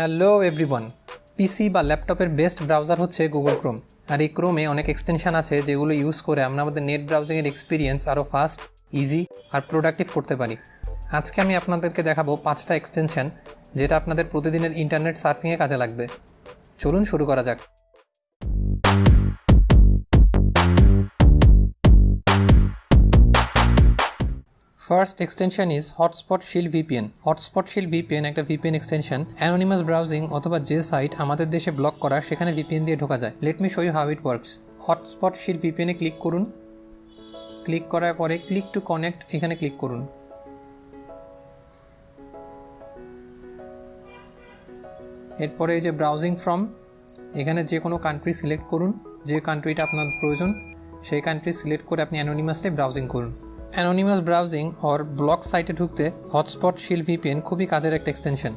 Hello everyone. পিসি বা ল্যাপটপের best browser হচ্ছে গুগল ক্রোম। আর এই ক্রোমে অনেক এক্সটেনশন আছে যেগুলো ইউজ করে আমরা আমাদের নেট ব্রাউজিংয়ের এক্সপিরিয়েন্স আরও ফাস্ট, ইজি আর প্রোডাক্টিভ করতে পারি। আজকে আমি আপনাদেরকে দেখাবো 5টা এক্সটেনশন যেটা আপনাদের প্রতিদিনের ইন্টারনেট সার্ফিংয়ে কাজে লাগবে। চলুন শুরু করা যাক। First extension is hotspot shield VPN. Hotspot shield VPN একটা ভিপিএন এক্সটেনশন। অ্যানোনিমাস ব্রাউজিং অথবা যে সাইট আমাদের দেশে ব্লক করা সেখানে ভিপিএন দিয়ে ঢোকা যায়। Let me show you how it works. Hotspot shield ভিপিএনে ক্লিক করুন। ক্লিক করার পরে ক্লিক টু কানেক্ট এখানে ক্লিক করুন। এরপরে এই যে ব্রাউজিং ফ্রম, এখানে যে কোনো কান্ট্রি সিলেক্ট করুন। যে কান্ট্রিটা আপনার প্রয়োজন সেই কান্ট্রি সিলেক্ট করে আপনি অ্যানোনিমাসলি ব্রাউজিং করুন। অ্যানোনিমাস ব্রাউজিং অর ব্লক সাইটে ঢুকতে হটস্পট শিল্ড ভিপিএন খুবই কাজের একটা এক্সটেনশন।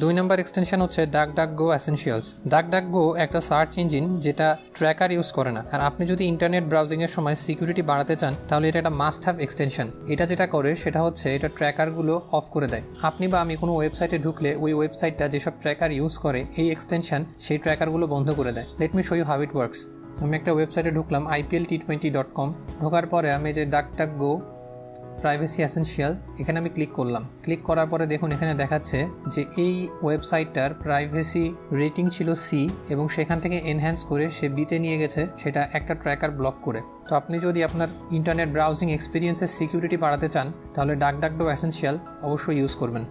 2 নম্বর এক্সটেনশন হচ্ছে ডাকডাকগো এসেনশিয়ালস। ডাকডাকগো একটা সার্চ ইঞ্জিন যেটা ট্র্যাকার ইউজ করে না। আর আপনি যদি ইন্টারনেট ব্রাউজিংয়ের সময় সিকিউরিটি বাড়াতে চান তাহলে এটা একটা মাস্ট হ্যাভ এক্সটেনশন। এটা যেটা করে সেটা হচ্ছে এটা ট্র্যাকারগুলো অফ করে দেয়। আপনি বা আমি কোনো ওয়েবসাইটে ঢুকলে ওই ওয়েবসাইটটা যেসব ট্র্যাকার ইউজ করে এই এক্সটেনশন সেই ট্র্যাকারগুলো বন্ধ করে দেয়। Let me show you how it works. আমি একটা ওয়েবসাইটে ঢুকলাম IPLT20.com। ঢোকার পরে আমি যে ডাকডাকগো প্রাইভেসি এসেনশিয়াল এখানে আমি ক্লিক করলাম। ক্লিক করার পরে দেখুন এখানে দেখাচ্ছে যে এই ওয়েবসাইটটার প্রাইভেসি রেটিং ছিল সি এবং সেখান থেকে এনহ্যান্স করে সে বিতে নিয়ে গেছে, সেটা একটা ট্র্যাকার ব্লক করে। তো আপনি যদি আপনার ইন্টারনেট ব্রাউজিং এক্সপিরিয়েন্সের সিকিউরিটি বাড়াতে চান তাহলে ডাকডাকগো এসেনশিয়াল অবশ্যই ইউজ করবেন।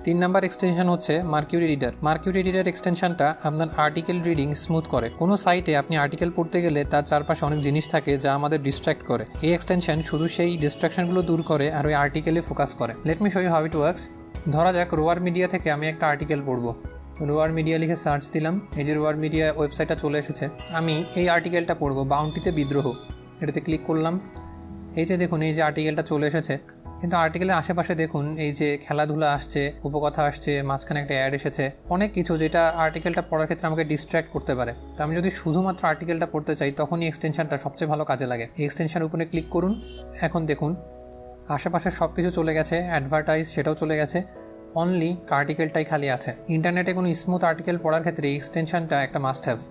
3 নম্বর এক্সটেনশন হচ্ছে মার্কিউরি রিডার। মার্কিউরি রিডার এক্সটেনশনটা আপনার আর্টিকেল রিডিং স্মুথ করে। কোনো সাইটে আপনি আর্টিকেল পড়তে গেলে তার চারপাশে অনেক জিনিস থাকে যা আমাদের ডিস্ট্র্যাক্ট করে। এই এক্সটেনশন শুধু সেই ডিস্ট্রাকশনগুলো দূর করে আর ওই আর্টিকেলে ফোকাস করে। Let me show you how it works. ধরা যাক রোয়ার মিডিয়া থেকে আমি একটা আর্টিকেল পড়বো। রোয়ার মিডিয়া লিখে সার্চ দিলাম। এই যে রোয়ার মিডিয়া ওয়েবসাইটটা চলে এসেছে। আমি এই আর্টিকেলটা পড়বো, বাউন্টিতে বিদ্রোহ। এটাতে ক্লিক করলাম। এই যে দেখুন এই যে আর্টিকেলটা চলে এসেছে, কিন্তু আর্টিকেলের আশেপাশে দেখুন এই যে খেলাধুলা আসছে, উপকথা আসছে, মাঝখানে একটা অ্যাড এসেছে, অনেক কিছু যেটা আর্টিকেলটা পড়ার ক্ষেত্রে আমাকে ডিস্ট্র্যাক্ট করতে পারে। তো আমি যদি শুধুমাত্র আর্টিকেলটা পড়তে চাই তখনই এক্সটেনশনটা সবচেয়ে ভালো কাজে লাগে। এই এক্সটেনশনের উপরে ক্লিক করুন। এখন দেখুন আশেপাশে সব কিছু চলে গেছে, অ্যাডভার্টাইজ সেটাও চলে গেছে, অনলি আর্টিকেলটাই খালি আছে। ইন্টারনেটে কোনো স্মুথ আর্টিকেল পড়ার ক্ষেত্রে এই এক্সটেনশনটা একটা মাস্ট হ্যাভ।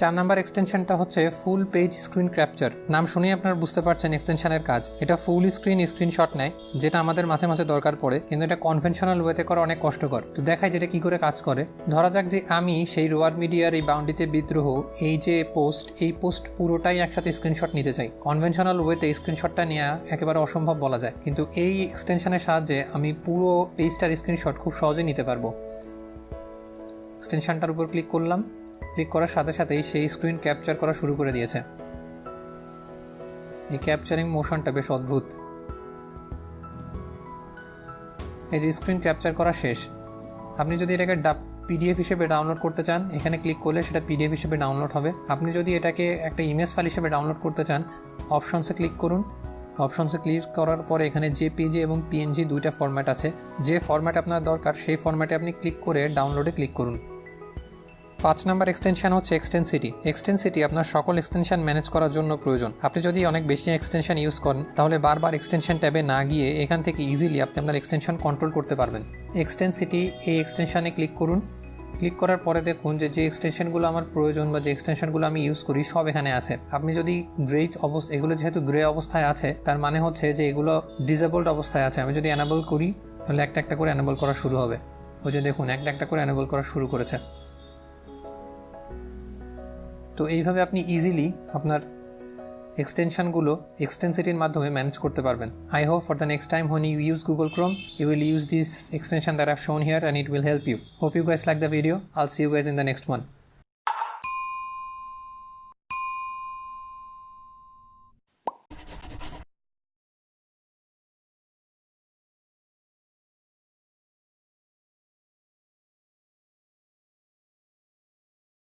4 নম্বর এক্সটেনশনটা হচ্ছে ফুল পেজ স্ক্রিন ক্যাপচার। নাম শুনেই আপনারা বুঝতে পারছেন এক্সটেনশনের কাজ। এটা ফুল স্ক্রিনশট নেয়, যেটা আমাদের মাঝে মাঝে দরকার পড়ে, কিন্তু এটা কনভেনশনাল ওয়েতে করা অনেক কষ্টকর। তো দেখায় যেটা কী করে কাজ করে। ধরা যাক যে আমি সেই রোয়ার মিডিয়ার এই বাউন্ডিতে বিদ্রোহ এই যে এই পোস্ট পুরোটাই একসাথে স্ক্রিনশট নিতে চাই। কনভেনশনাল ওয়েতে স্ক্রিনশটটা নেওয়া একেবারে অসম্ভব বলা যায়, কিন্তু এই এক্সটেনশনের সাহায্যে আমি পুরো পেজটার স্ক্রিনশট খুব সহজেই নিতে পারবো। এক্সটেনশনটার উপর ক্লিক করলাম। ক্লিক করার সাথে সাথেই সেই স্ক্রিন ক্যাপচার করা শুরু করে দিয়েছে। এই ক্যাপচারিং মোশনটা বেশ অদ্ভুত। এই যে স্ক্রিন ক্যাপচার করা শেষ। আপনি যদি এটাকে PDF হিসেবে ডাউনলোড করতে চান এখানে ক্লিক করলে সেটা PDF হিসেবে ডাউনলোড হবে। আপনি যদি এটাকে একটা ইমেজ ফাইল হিসেবে ডাউনলোড করতে চান অপশনসে ক্লিক করুন। অপশনসে ক্লিক করার পরে এখানে JPG এবং PNG দুইটা ফরম্যাট আছে। যে ফরম্যাট আপনার দরকার সেই ফরম্যাটে আপনি ক্লিক করে ডাউনলোডে ক্লিক করুন। 5 নম্বর এক্সটেনশন হচ্ছে এক্সটেন্সিটি। এক্সটেন্সিটি আপনার সকল এক্সটেনশন ম্যানেজ করার জন্য প্রয়োজন। আপনি যদি অনেক বেশি এক্সটেনশন ইউজ করেন তাহলে বারবার এক্সটেনশন ট্যাবে না গিয়ে এখান থেকে ইজিলি আপনি আপনার এক্সটেনশন কন্ট্রোল করতে পারবেন। এক্সটেন্সিটি এই এক্সটেনশনে ক্লিক করুন। ক্লিক করার পরে দেখুন যে এক্সটেনশনগুলো আমার প্রয়োজন বা যে এক্সটেনশনগুলো আমি ইউজ করি সব এখানে আছে। আপনি যদি এগুলো যেহেতু গ্রে অবস্থায় আছে তার মানে হচ্ছে যে এগুলো ডিসেবলড অবস্থায় আছে। আমি যদি অ্যানেবল করি তাহলে একটা একটা করে অ্যানেবল করা শুরু হবে। ওই যে দেখুন একটা একটা করে অ্যানেবল করা শুরু করেছে। তো এইভাবে আপনি ইজিলি আপনার এক্সটেনশনগুলো এক্সটেন্সিটির মাধ্যমে ম্যানেজ করতে পারবেন। I hope for the next time when you use Google Chrome, you will use this extension that I've shown here and it will help you. Hope you guys like the video. I'll see you guys in the next one.